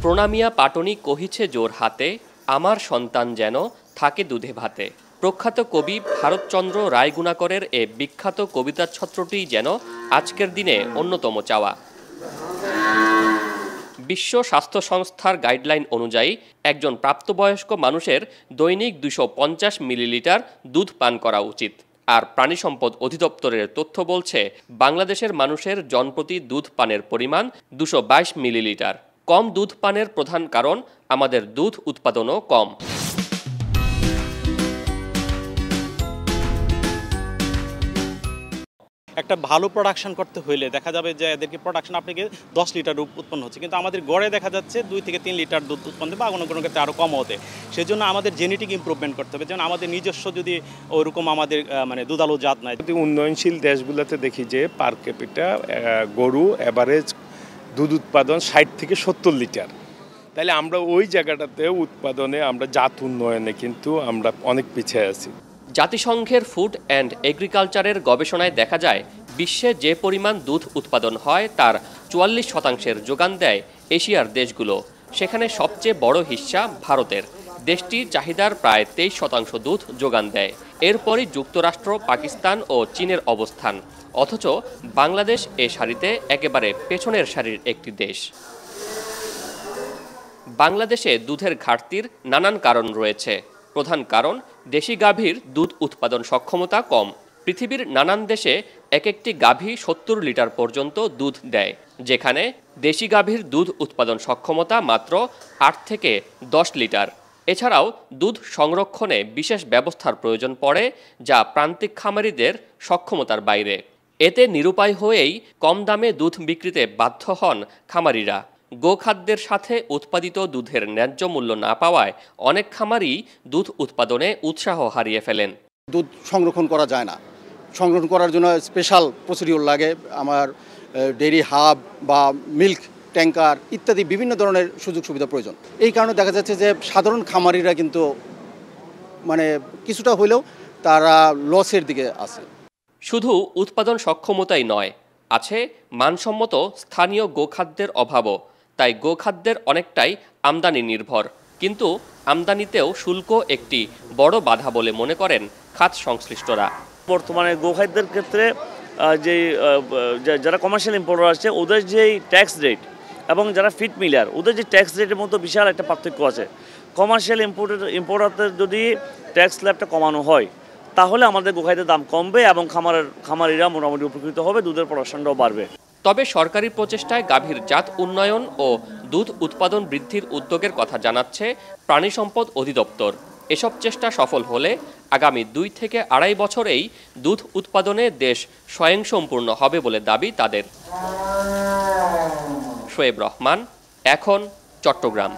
প্রণামিয়া পাটনি কহিছে জোর হাতে, আমার সন্তান যেন থাকে দুধে ভাতে। প্রখ্যাত কবি ভারতচন্দ্র রায়গুণাকরের এ বিখ্যাত কবিতার ছত্রটি যেন আজকের দিনে অন্যতম চাওয়া। বিশ্ব স্বাস্থ্য সংস্থার গাইডলাইন অনুযায়ী একজন প্রাপ্তবয়স্ক মানুষের দৈনিক 250 মিলিলিটার দুধ পান করা উচিত। আর প্রাণী সম্পদ অধিদপ্তরের তথ্য বলছে বাংলাদেশের মানুষের জনপ্রতি দুধ পানের পরিমাণ 222 মিলিলিটার। কম দুধ পানের প্রধান কারণ আমাদের দুধ উৎপাদনও কম। একটা ভালো প্রোডাকশন করতে হইলে দেখা যাবে যে এদেরকে প্রোডাকশন আপনাকে 10 লিটার উৎপন্ন হচ্ছে, কিন্তু আমাদের গড়ে দেখা যাচ্ছে 2 থেকে 3 লিটার দুধ উৎপন্ন বা কোনো কোনো ক্ষেত্রে আরও কম হতে। সেই জন্য আমাদের জেনেটিক ইমপ্রুভমেন্ট করতে হবে, যেমন আমাদের নিজস্ব যদি ওইরকম আমাদের দুধালো জাত নাই। উন্নয়নশীল দেশগুলোতে দেখি যে পার ক্যাপিটা গরু অ্যাভারেজ দুধ উৎপাদন 60 থেকে 70 লিটার। তাহলে আমরা ওই জায়গাটাতে উৎপাদনে আমরা জাত উন্নয়নে কিন্তু আমরা অনেক পিছিয়ে আছি। জাতিসংঘের ফুড অ্যান্ড এগ্রিকালচারের গবেষণায় দেখা যায় বিশ্বে যে পরিমাণ দুধ উৎপাদন হয় তার 44% যোগান দেয় এশিয়ার দেশগুলো। সেখানে সবচেয়ে বড় হিস্সা ভারতের। দেশটি চাহিদার প্রায় 23% দুধ যোগান দেয়। এরপরই যুক্তরাষ্ট্র, পাকিস্তান ও চীনের অবস্থান। অথচ বাংলাদেশ এ সারিতে একেবারে পেছনের সারির একটি দেশ। বাংলাদেশে দুধের ঘাটতির নানান কারণ রয়েছে। প্রধান কারণ দেশি গাভীর দুধ উৎপাদন সক্ষমতা কম। পৃথিবীর নানান দেশে এক একটি গাভী 70 লিটার পর্যন্ত দুধ দেয়, যেখানে দেশি গাভীর দুধ উৎপাদন সক্ষমতা মাত্র 8 থেকে 10 লিটার। এছাড়াও দুধ সংরক্ষণে বিশেষ ব্যবস্থার প্রয়োজন পড়ে, যা প্রান্তিক খামারিদের সক্ষমতার বাইরে। এতে নিরুপায় হয়েই কম দামে দুধ বিক্রিতে বাধ্য হন খামারিরা। গোখাদ্যের সাথে উৎপাদিত দুধের ন্যায্য মূল্য না পাওয়ায় অনেক খামারই দুধ উৎপাদনে উৎসাহ হারিয়ে ফেলেন। দুধ সংরক্ষণ করা যায় না। সংরক্ষণ করার জন্য স্পেশাল প্রসিডিওর লাগে। আমার ডেইরি হাব বা মিল্ক ট্যাঙ্কার ইত্যাদি বিভিন্ন ধরনের সুযোগ সুবিধা প্রয়োজন। এই কারণে দেখা যাচ্ছে যে সাধারণ খামারিরা কিন্তু কিছুটা হলেও তারা লসের দিকে আছে। শুধু উৎপাদন সক্ষমতাই নয়, আছে মানসম্মত স্থানীয় গোখাদ্যের অভাবও। তাই গোখাদ্যের অনেকটাই আমদানি নির্ভর। কিন্তু আমদানিতেও শুল্ক একটি বড় বাধা বলে মনে করেন খাত সংশ্লিষ্টরা। বর্তমানে গোখাদ্যের ক্ষেত্রে যারা কমার্শিয়াল ইম্পোর্টার আছে ওদের যেই ট্যাক্স রেট এবং যারা ফিড মিলার ওদের যে ট্যাক্স রেটের মধ্যে বিশাল একটা পার্থক্য আছে। কমার্শিয়াল ইম্পোর্টারদের যদি ট্যাক্স স্ল্যাবটা কমানো হয় তাহলে আমাদের গোখাদ্যের দাম কমবে এবং খামারিরা মোটামুটি উপকৃত হবে, দুধের প্রোডাকশনটাও বাড়বে। তবে সরকারি প্রচেষ্টায় গাভীর জাত উন্নয়ন ও দুধ উৎপাদন বৃদ্ধির উদ্যোগের কথা জানাচ্ছে প্রাণী সম্পদ অধিদপ্তর। এসব চেষ্টা সফল হলে আগামী 2 থেকে 2.5 বছরেই দুধ উৎপাদনে দেশ স্বয়ংসম্পূর্ণ হবে বলে দাবি তাদের। শোয়েব রহমান, এখন, চট্টগ্রাম।